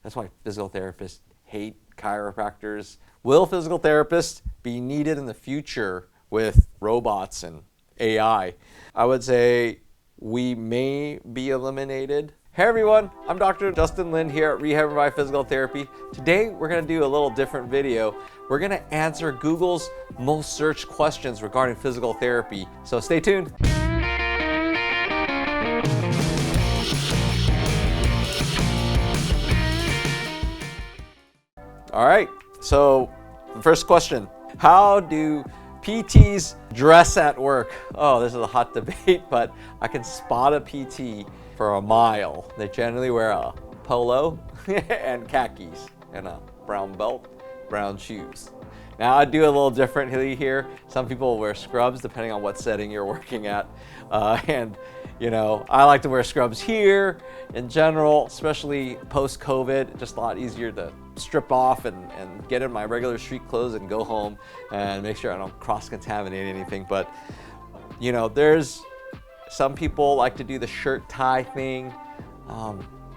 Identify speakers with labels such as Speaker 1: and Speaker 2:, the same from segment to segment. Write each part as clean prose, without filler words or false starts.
Speaker 1: That's why physical therapists hate chiropractors. Will physical therapists be needed in the future with robots and AI? I would say we may be eliminated. Hey everyone, I'm Dr. Justin Lin here at Rehab by Physical Therapy. Today we're going to do a little different video. We're going to answer Google's most searched questions regarding physical therapy. So stay tuned. All right, so the first question, how do PTs dress at work? Oh, this is a hot debate, but I can spot a PT for a mile. They generally wear a polo and khakis and a brown belt, brown shoes. Now I do a little differently here. Some people wear scrubs depending on what setting you're working at. And you know, I like to wear scrubs here in general, especially post-COVID. Just a lot easier to strip off and get in my regular street clothes and go home and make sure I don't cross-contaminate anything. But you know, there's some people like to do the shirt tie thing.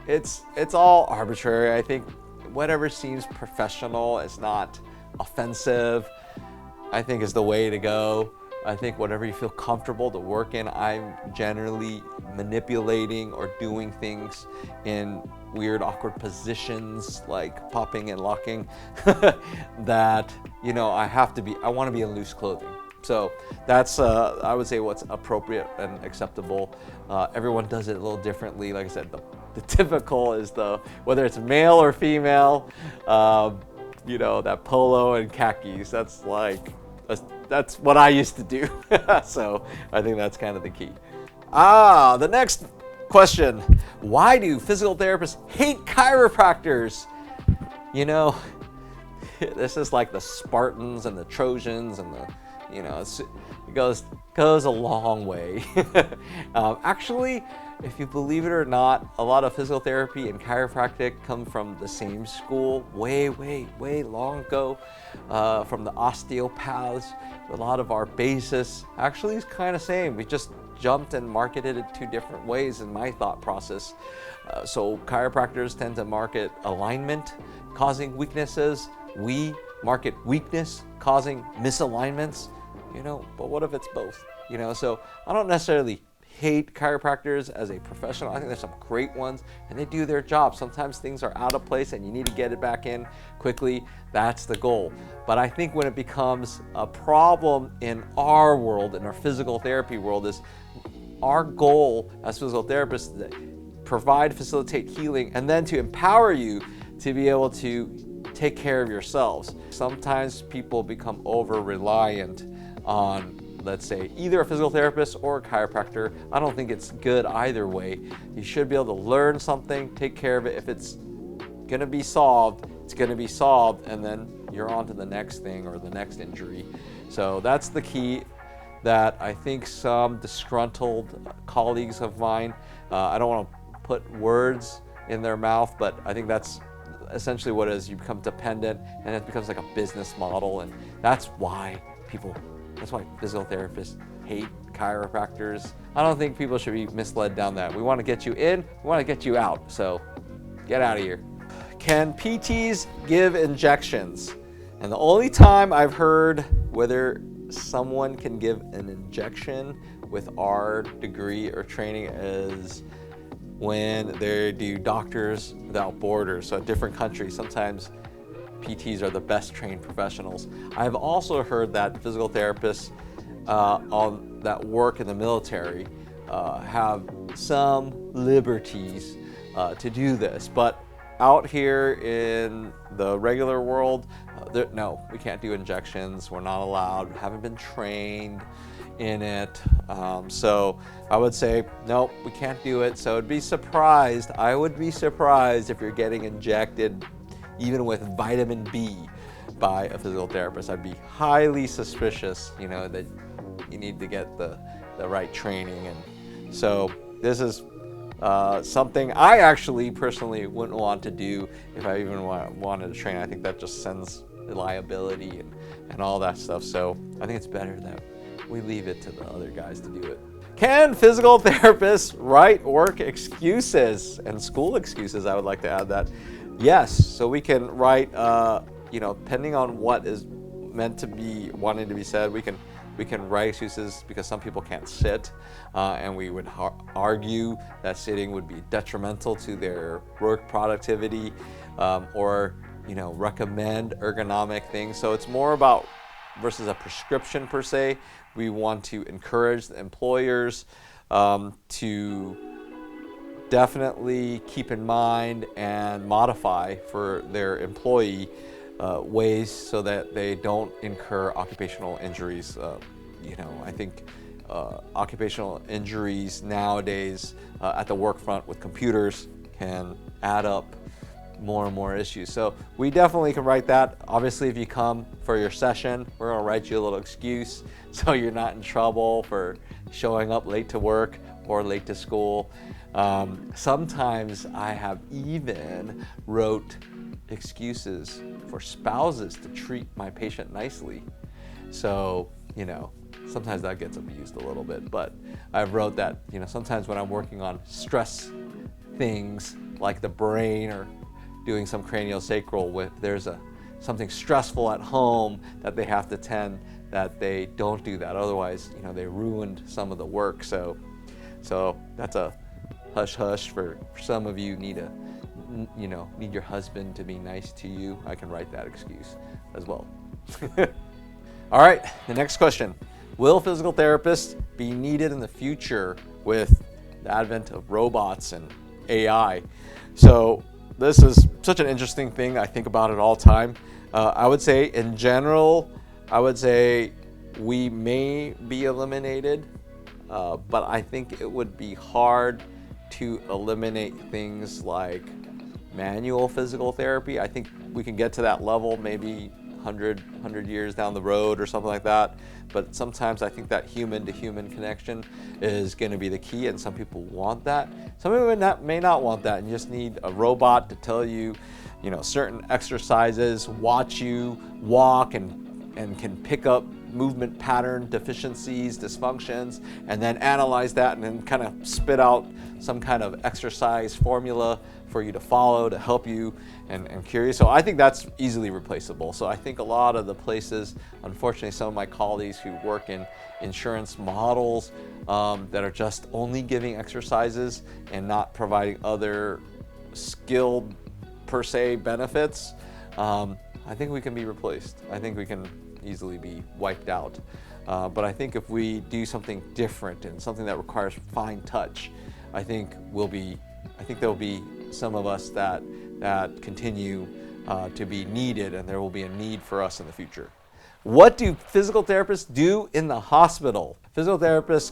Speaker 1: It's all arbitrary. I think whatever seems professional is not offensive, I think is the way to go. I think whatever you feel comfortable to work in. I'm generally manipulating or doing things in weird, awkward positions like popping and locking that, you know, I want to be in loose clothing. So that's, I would say, what's appropriate and acceptable. Everyone does it a little differently. Like I said, the typical is whether it's male or female, you know, that polo and khakis. That's what I used to do. So I think that's kind of the key. The next question, why do physical therapists hate chiropractors? You know, this is like the Spartans and the Trojans and you know, it goes a long way. Actually, if you believe it or not, a lot of physical therapy and chiropractic come from the same school way long ago, from the osteopaths. A lot of our basis actually is kind of same. We just jumped and marketed it two different ways in my thought process. So chiropractors tend to market alignment causing weaknesses. We market weakness causing misalignments. You know, but what if it's both? You know, so I don't necessarily hate chiropractors as a professional. I think there's some great ones and they do their job. Sometimes things are out of place and you need to get it back in quickly. That's the goal. But I think when it becomes a problem in our world, in our physical therapy world, is our goal as physical therapists to provide, facilitate healing, and then to empower you to be able to take care of yourselves. Sometimes people become over-reliant on, let's say, either a physical therapist or a chiropractor. I don't think it's good either way. You should be able to learn something, take care of it. If it's gonna be solved, it's gonna be solved, and then you're on to the next thing or the next injury. So that's the key that I think some disgruntled colleagues of mine, I don't want to put words in their mouth, but I think that's essentially what it is. You become dependent and it becomes like a business model, and that's why physical therapists hate chiropractors. I don't think people should be misled down that. We want to get you in, we want to get you out, so get out of here. Can PTs give injections? And the only time I've heard whether someone can give an injection with our degree or training is when they do Doctors Without Borders. So at different countries, sometimes PTs are the best trained professionals. I've also heard that physical therapists that work in the military have some liberties to do this, but out here in the regular world, no, we can't do injections. We're not allowed. We haven't been trained in it. So I would say, no, we can't do it. So I would be surprised if you're getting injected even with vitamin B by a physical therapist. I'd be highly suspicious, you know, that you need to get the right training. And so this is something I actually personally wouldn't want to do if I even wanted to train. I think that just sends liability and all that stuff. So I think it's better that we leave it to the other guys to do it. Can physical therapists write work excuses and school excuses? I would like to add that. Yes, so we can write, depending on what is meant to be wanting to be said, we can write excuses because some people can't sit, and we would argue that sitting would be detrimental to their work productivity, or recommend ergonomic things. So it's more about versus a prescription per se. We want to encourage the employers to definitely keep in mind and modify for their employee ways so that they don't incur occupational injuries. I think occupational injuries nowadays at the work front with computers can add up more and more issues. So we definitely can write that. Obviously, if you come for your session, we're gonna write you a little excuse so you're not in trouble for showing up late to work or late to school. Sometimes I have even wrote excuses for spouses to treat my patient nicely. So, sometimes that gets abused a little bit, but I've wrote that, sometimes when I'm working on stress things like the brain or doing some craniosacral with, there's something stressful at home that they have to tend, that they don't do that. Otherwise, they ruined some of the work. So that's a hush hush for some of you. Need your husband to be nice to you. I can write that excuse as well. All right, the next question. Will physical therapists be needed in the future with the advent of robots and AI? So this is such an interesting thing. I think about it all the time. I would say in general, we may be eliminated, but I think it would be hard to eliminate things like manual physical therapy. I think we can get to that level maybe 100 years down the road or something like that. But sometimes I think that human to human connection is going to be the key, and some people want that. Some people may not want that and just need a robot to tell you, certain exercises, watch you walk, and can pick up movement pattern deficiencies, dysfunctions, and then analyze that and then kind of spit out some kind of exercise formula for you to follow to help you and cure you. So I think that's easily replaceable. So I think a lot of the places, unfortunately, some of my colleagues who work in insurance models that are just only giving exercises and not providing other skilled per se benefits, I think we can be replaced. I think we can easily be wiped out. But I think if we do something different and something that requires fine touch, I think there'll be some of us that continue to be needed, and there will be a need for us in the future. What do physical therapists do in the hospital? Physical therapists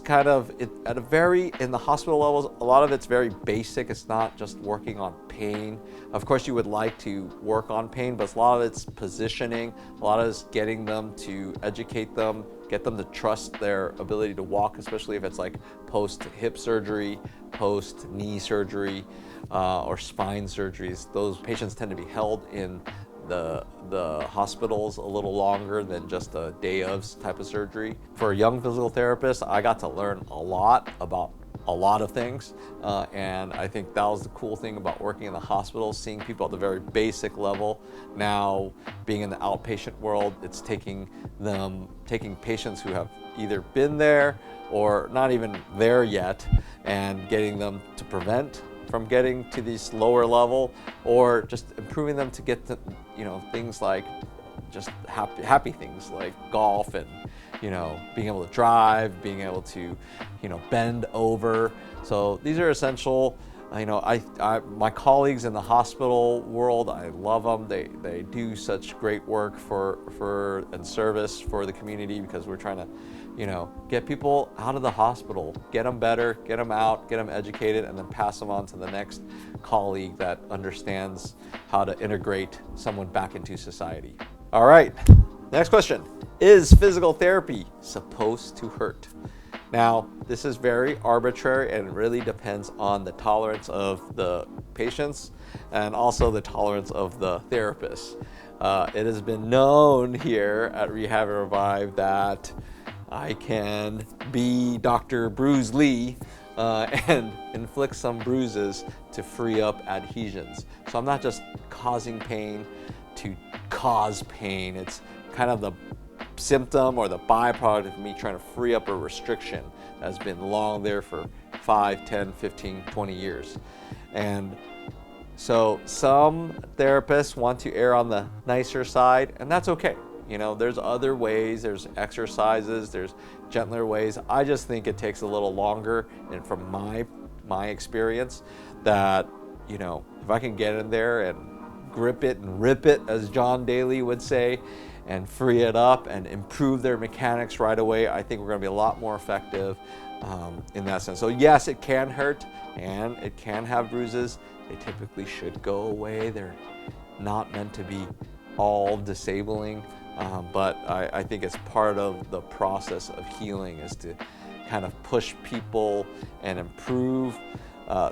Speaker 1: in the hospital levels, a lot of it's very basic. It's not just working on pain. Of course, you would like to work on pain, but a lot of it's positioning. A lot of it's getting them to educate them, get them to trust their ability to walk, especially if it's like post-hip surgery, post-knee surgery, or spine surgeries. Those patients tend to be held in the hospitals a little longer than just a day of type of surgery. For a young physical therapist, I got to learn a lot about a lot of things, and I think that was the cool thing about working in the hospital, seeing people at the very basic level. Now, being in the outpatient world, it's taking patients who have either been there or not even there yet, and getting them to prevent from getting to this lower level, or just improving them to get to things like just happy things like golf and being able to drive, being able to bend over. So these are essential. My colleagues in the hospital world, I love them. They do such great work for and service for the community, because we're trying to get people out of the hospital, get them better, get them out, get them educated, and then pass them on to the next colleague that understands how to integrate someone back into society. All right, next question. Is physical therapy supposed to hurt? Now, this is very arbitrary and it really depends on the tolerance of the patients and also the tolerance of the therapists. It has been known here at Rehab and Revive that I can be Dr. Bruce Lee and inflict some bruises to free up adhesions. So I'm not just causing pain to cause pain. It's kind of the symptom or the byproduct of me trying to free up a restriction that's been long there for 5, 10, 15, 20 years. And so some therapists want to err on the nicer side, and that's okay. You know, there's other ways, there's exercises, there's gentler ways. I just think it takes a little longer, and from my experience, that, you know, if I can get in there and grip it and rip it, as John Daly would say, and free it up and improve their mechanics right away, I think we're going to be a lot more effective in that sense. So yes, it can hurt and it can have bruises. They typically should go away. They're not meant to be all disabling, but I think it's part of the process of healing is to kind of push people and improve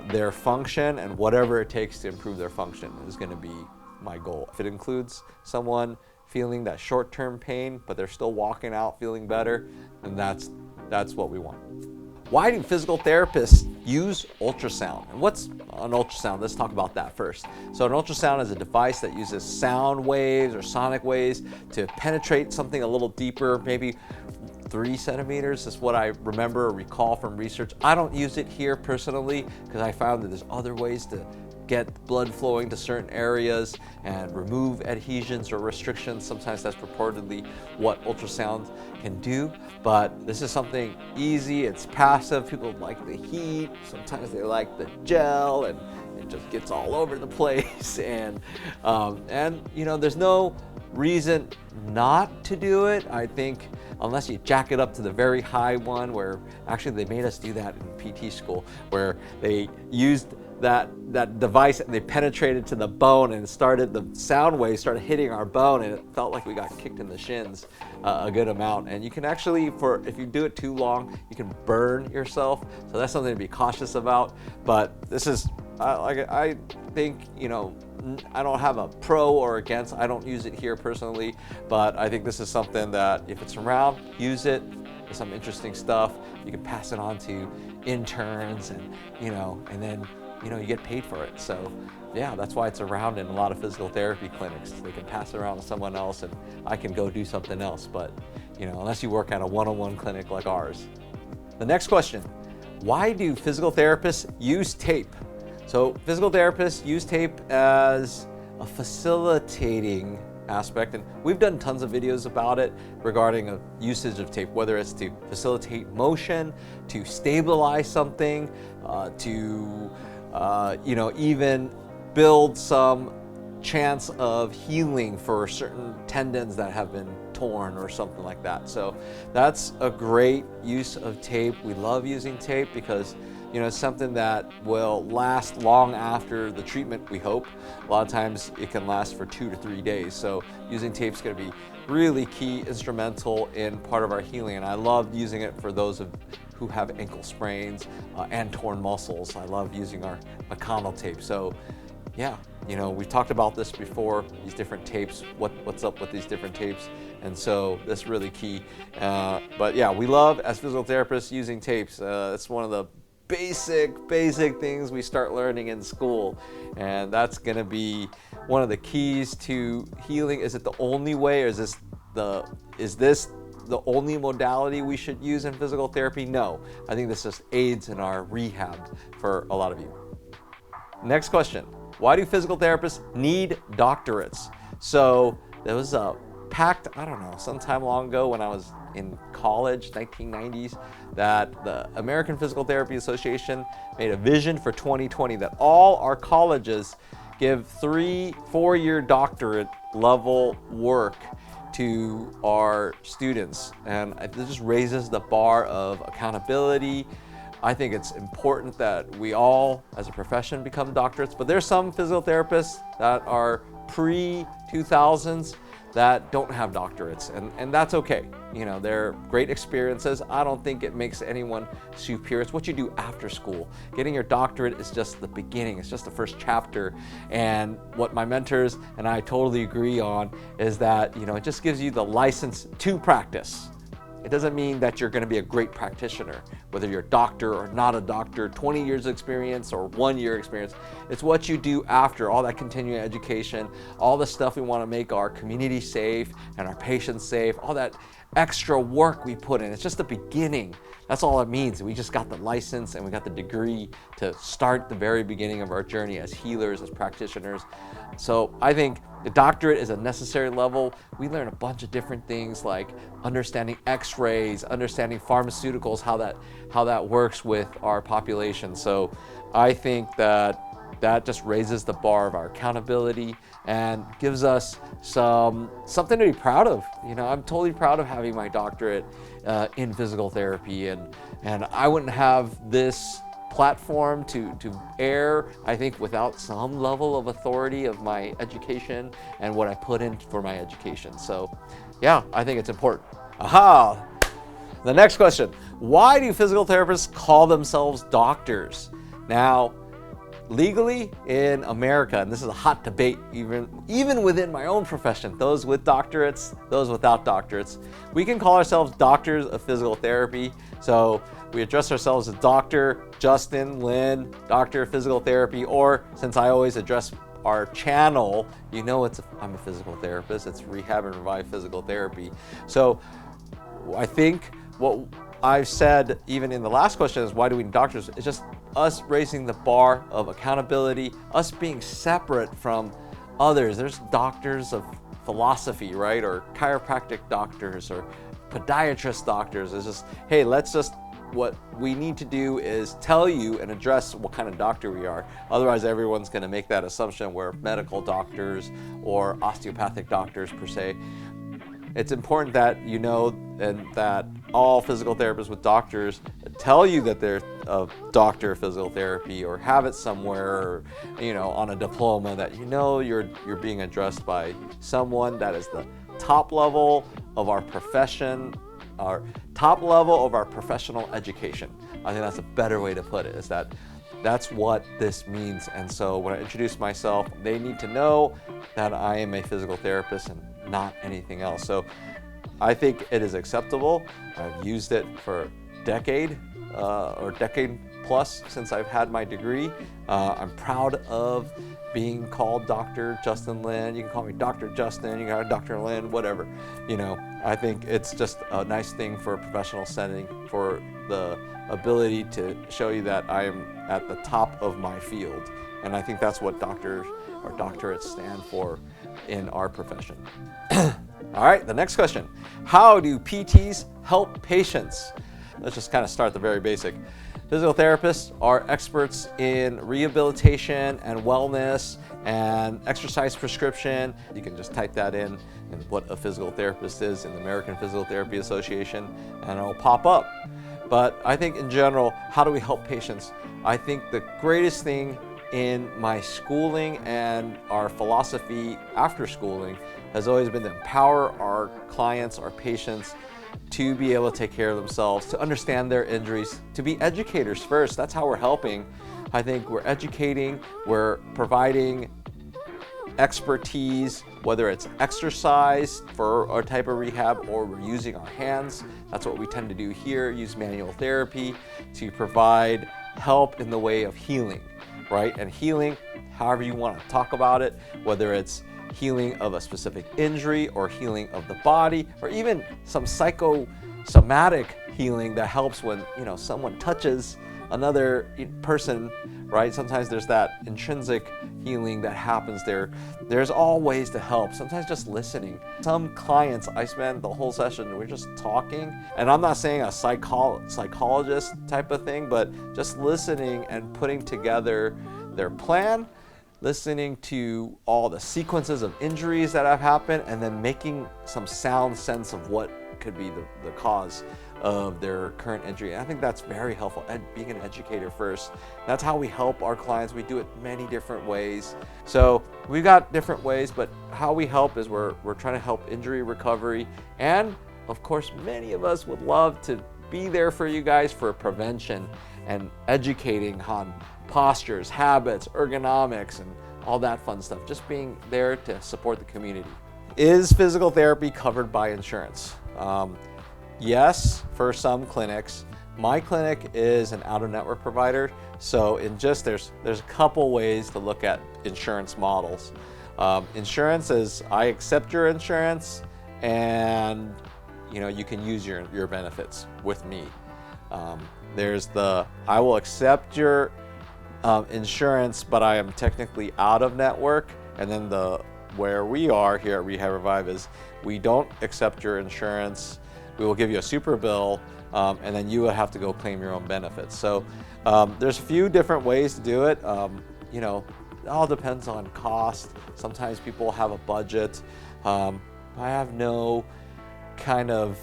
Speaker 1: their function, and whatever it takes to improve their function is going to be my goal. If it includes someone feeling that short-term pain, but they're still walking out feeling better, then that's what we want. Why do physical therapists use ultrasound? And what's an ultrasound? Let's talk about that first. So an ultrasound is a device that uses sound waves or sonic waves to penetrate something a little deeper, maybe 3 centimeters is what I remember or recall from research. I don't use it here personally because I found that there's other ways to get blood flowing to certain areas and remove adhesions or restrictions. Sometimes that's purportedly what ultrasound can do, but this is something easy. It's passive. People like the heat. Sometimes they like the gel, and it just gets all over the place. And you know, there's no reason not to do it. I think unless you jack it up to the very high one, where actually they made us do that in PT school, where they used that device and they penetrated to the bone, and the sound waves started hitting our bone, and it felt like we got kicked in the shins a good amount. And you can actually, if you do it too long, you can burn yourself. So that's something to be cautious about. But this is, I think, you know, I don't have a pro or against. I don't use it here personally, but I think this is something that if it's around, use it. There's some interesting stuff. You can pass it on to interns, and you know, and then you know, you get paid for it. So yeah, that's why it's around in a lot of physical therapy clinics. They can pass it around to someone else, and I can go do something else. But you know, unless you work at a one-on-one clinic like ours. The next question: why do physical therapists use tape? So physical therapists use tape as a facilitating aspect, and we've done tons of videos about it regarding usage of tape, whether it's to facilitate motion, to stabilize something, to you know, even build some chance of healing for certain tendons that have been torn or something like that. So that's a great use of tape. We love using tape because, you know, it's something that will last long after the treatment, we hope. A lot of times it can last for 2 to 3 days. So using tape is going to be really key, instrumental in part of our healing. And I love using it for those who have ankle sprains and torn muscles. I love using our McConnell tape. So yeah, you know, we've talked about this before, these different tapes, what's up with these different tapes. And so that's really key. But yeah, we love, as physical therapists, using tapes. It's one of the basic things we start learning in school, and that's going to be one of the keys to healing. Is it the only way, or is this the only modality we should use in physical therapy? No, I think this just aids in our rehab for a lot of you. Next question: why do physical therapists need doctorates? So there was a pact, I don't know, sometime long ago when I was in college, 1990s, that the American Physical Therapy Association made a vision for 2020 that all our colleges give 3 4-year doctorate level work to our students. And it just raises the bar of accountability. I think it's important that we all, as a profession, become doctorates, but there's some physical therapists that are pre-2000s that don't have doctorates, and that's okay. You know, they're great experiences. I don't think it makes anyone superior. It's what you do after school. Getting your doctorate is just the beginning. It's just the first chapter. And what my mentors and I totally agree on is that, you know, it just gives you the license to practice. It doesn't mean that you're going to be a great practitioner, whether you're a doctor or not a doctor, 20 years experience or 1 year experience. It's what you do after, all that continuing education, all the stuff we want to make our community safe and our patients safe, all that extra work we put in. It's just the beginning. That's all it means. We just got the license and we got the degree to start the very beginning of our journey as healers, as practitioners. So I think the doctorate is a necessary level. We learn a bunch of different things like understanding x-rays, understanding pharmaceuticals, how that works with our population. So I think that just raises the bar of our accountability and gives us something to be proud of. You know, I'm totally proud of having my doctorate in physical therapy, and I wouldn't have this platform to air, I think, without some level of authority of my education and what I put in for my education. So yeah, I think it's important. Aha! The next question, why do physical therapists call themselves doctors? Now, legally in America, and this is a hot debate even within my own profession, those with doctorates, those without doctorates, we can call ourselves doctors of physical therapy. So we address ourselves as Dr. Justin Lin, Doctor of Physical Therapy, or since I always address our channel, you know I'm a physical therapist, it's Rehab and Revive Physical Therapy. So I think what I've said even in the last question is, why do we need doctors? It's just us raising the bar of accountability, us being separate from others. There's doctors of philosophy, right? Or chiropractic doctors or podiatrist doctors. It's just, hey, what we need to do is tell you and address what kind of doctor we are. Otherwise, everyone's going to make that assumption we're medical doctors or osteopathic doctors per se. It's important that you know and that all physical therapists with doctors tell you that they're a doctor of physical therapy or have it somewhere, or, you know, on a diploma, that you know you're being addressed by someone that is the top level of our profession, our top level of our professional education. I think that's a better way to put it, is that's what this means. And so when I introduce myself, they need to know that I am a physical therapist and not anything else. So I think it is acceptable. I've used it for a decade or decade plus since I've had my degree. I'm proud of being called Dr. Justin Lin. You can call me Dr. Justin, you can call me Dr. Lin, whatever. You know, I think it's just a nice thing for a professional setting, for the ability to show you that I am at the top of my field. And I think that's what doctors or doctorates stand for in our profession. All right, the next question. How do PTs help patients? Let's just kind of start the very basic. Physical therapists are experts in rehabilitation and wellness and exercise prescription. You can just type that in and what a physical therapist is in the American Physical Therapy Association, and it'll pop up. But I think in general, how do we help patients? I think the greatest thing in my schooling and our philosophy after schooling has always been to empower our clients, our patients, to be able to take care of themselves, to understand their injuries, to be educators first. That's how we're helping. I think we're educating, we're providing expertise, whether it's exercise for our type of rehab or we're using our hands. That's what we tend to do here, use manual therapy to provide help in the way of healing, right? And healing, however you want to talk about it, whether it's healing of a specific injury or healing of the body, or even some psychosomatic healing that helps when, you know, someone touches another person, right? Sometimes there's that intrinsic healing that happens there. There's all ways to help. Sometimes just listening. Some clients, I spend the whole session, we're just talking, and I'm not saying a psychologist type of thing, but just listening and putting together their plan, listening to all the sequences of injuries that have happened, and then making some sound sense of what could be the cause of their current injury. And I think that's very helpful, and being an educator first. That's how we help our clients. We do it many different ways. So we've got different ways, but how we help is we're trying to help injury recovery. And of course, many of us would love to be there for you guys for prevention and educating on postures, habits, ergonomics, and all that fun stuff. Just being there to support the community. Is physical therapy covered by insurance? Yes, for some clinics. My clinic is an out-of-network provider, so there's a couple ways to look at insurance models. Insurance is I accept your insurance, and you can use your benefits with me. There's the I will accept your insurance, but I am technically out of network, and then where we are here at Rehab Revive is we don't accept your insurance. We will give you a super bill, and then you would have to go claim your own benefits. So there's a few different ways to do it. It all depends on cost. Sometimes people have a budget. I have no kind of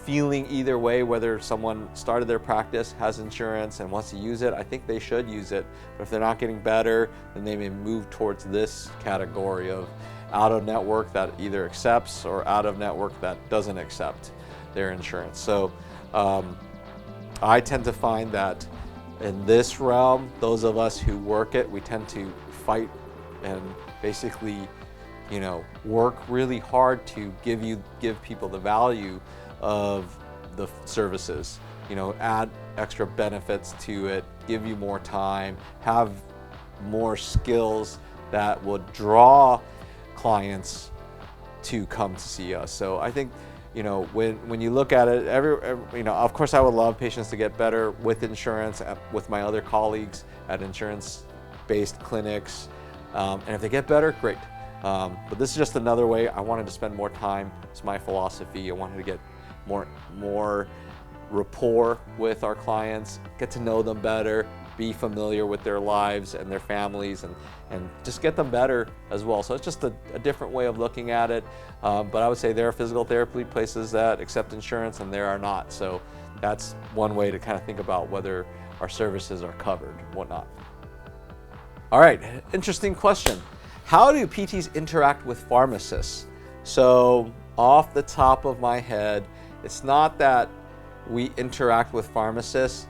Speaker 1: feeling either way, whether someone started their practice, has insurance, and wants to use it. I think they should use it. But if they're not getting better, then they may move towards this category of out of network that either accepts or out of network that doesn't accept their insurance. So I tend to find that in this realm, those of us who work it, we tend to fight and basically work really hard to give people the value of the services, add extra benefits to it, give you more time, have more skills that would draw clients to come to see us. So I think, when you look at it, of course I would love patients to get better with insurance, with my other colleagues at insurance-based clinics, and if they get better, great. But this is just another way. I wanted to spend more time. It's my philosophy. I wanted to get more rapport with our clients, get to know them better, be familiar with their lives and their families, and just get them better as well. So it's just a different way of looking at it. But I would say there are physical therapy places that accept insurance and there are not. So that's one way to kind of think about whether our services are covered and whatnot. All right, interesting question. How do PTs interact with pharmacists? So off the top of my head, it's not that we interact with pharmacists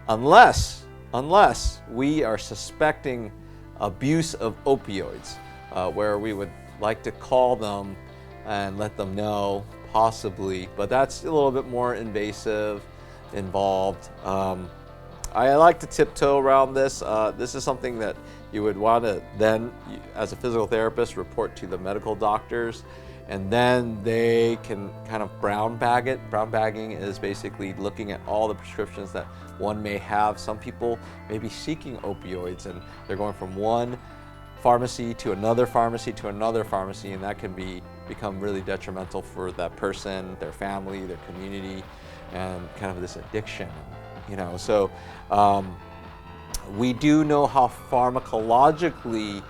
Speaker 1: unless we are suspecting abuse of opioids, where we would like to call them and let them know, possibly, but that's a little bit more invasive, involved. I like to tiptoe around this. This is something that you would want to then, as a physical therapist, report to the medical doctors, and then they can kind of brown bag it. Brown bagging is basically looking at all the prescriptions that one may have. Some people may be seeking opioids and they're going from one pharmacy to another pharmacy to another pharmacy, and that can become really detrimental for that person, their family, their community, and kind of this addiction. So we do know how pharmacologically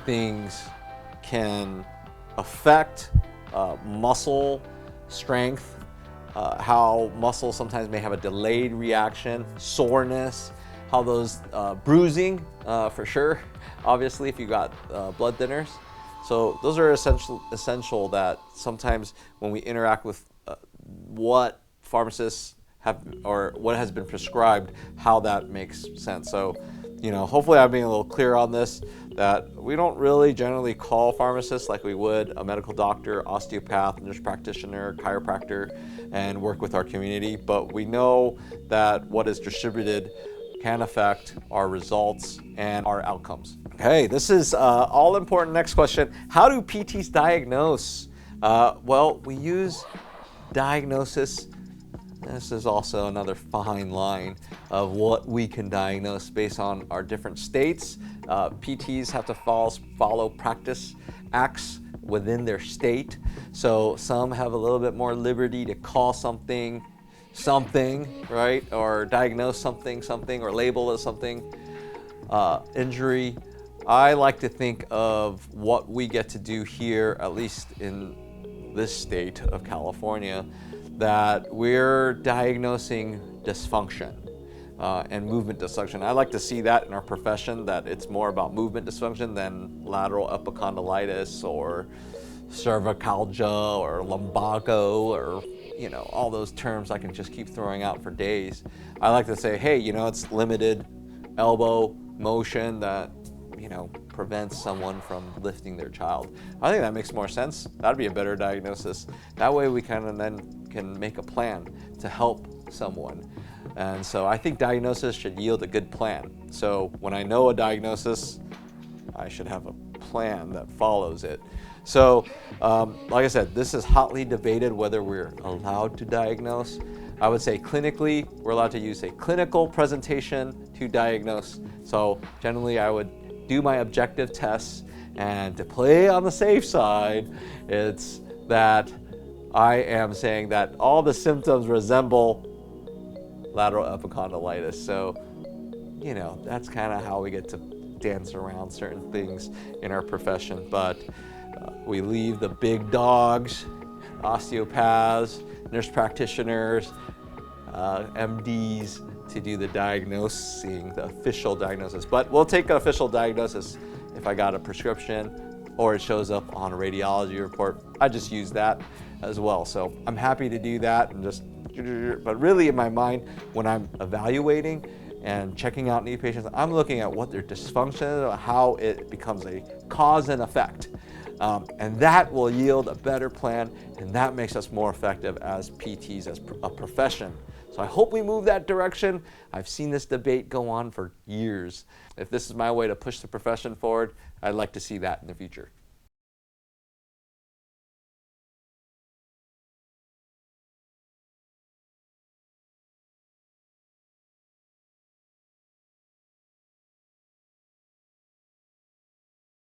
Speaker 1: things can affect muscle strength, how muscles sometimes may have a delayed reaction, soreness, how those bruising for sure, obviously if you got blood thinners. So those are essential that sometimes when we interact with what pharmacists have or what has been prescribed, how that makes sense. So hopefully I'm being a little clear on this, that we don't really generally call pharmacists like we would a medical doctor, osteopath, nurse practitioner, chiropractor, and work with our community. But we know that what is distributed can affect our results and our outcomes. Okay, this is all important. Next question. How do PTs diagnose? Well, we use diagnosis. This is also another fine line of what we can diagnose based on our different states. PTs have to follow practice acts within their state. So some have a little bit more liberty to call something, right? Or diagnose something, or label as something, injury. I like to think of what we get to do here, at least in this state of California, that we're diagnosing dysfunction and movement dysfunction. I like to see that in our profession, that it's more about movement dysfunction than lateral epicondylitis or cervicalgia or lumbago or all those terms I can just keep throwing out for days. I like to say, hey, it's limited elbow motion that prevents someone from lifting their child. I think that makes more sense. That'd be a better diagnosis. That way we kind of then can make a plan to help someone. And so I think diagnosis should yield a good plan. So when I know a diagnosis, I should have a plan that follows it. So like I said, this is hotly debated whether we're allowed to diagnose. I would say clinically, we're allowed to use a clinical presentation to diagnose. So generally I would do my objective tests, and to play on the safe side, it's that I am saying that all the symptoms resemble lateral epicondylitis. So, that's kind of how we get to dance around certain things in our profession. But we leave the big dogs, osteopaths, nurse practitioners, MDs to do the diagnosing, the official diagnosis. But we'll take an official diagnosis if I got a prescription or it shows up on a radiology report. I just use that as well. So I'm happy to do that, but really in my mind, when I'm evaluating and checking out new patients, I'm looking at what their dysfunction is, how it becomes a cause and effect. And that will yield a better plan, and that makes us more effective as PTs, as a profession. So I hope we move that direction. I've seen this debate go on for years. If this is my way to push the profession forward, I'd like to see that in the future.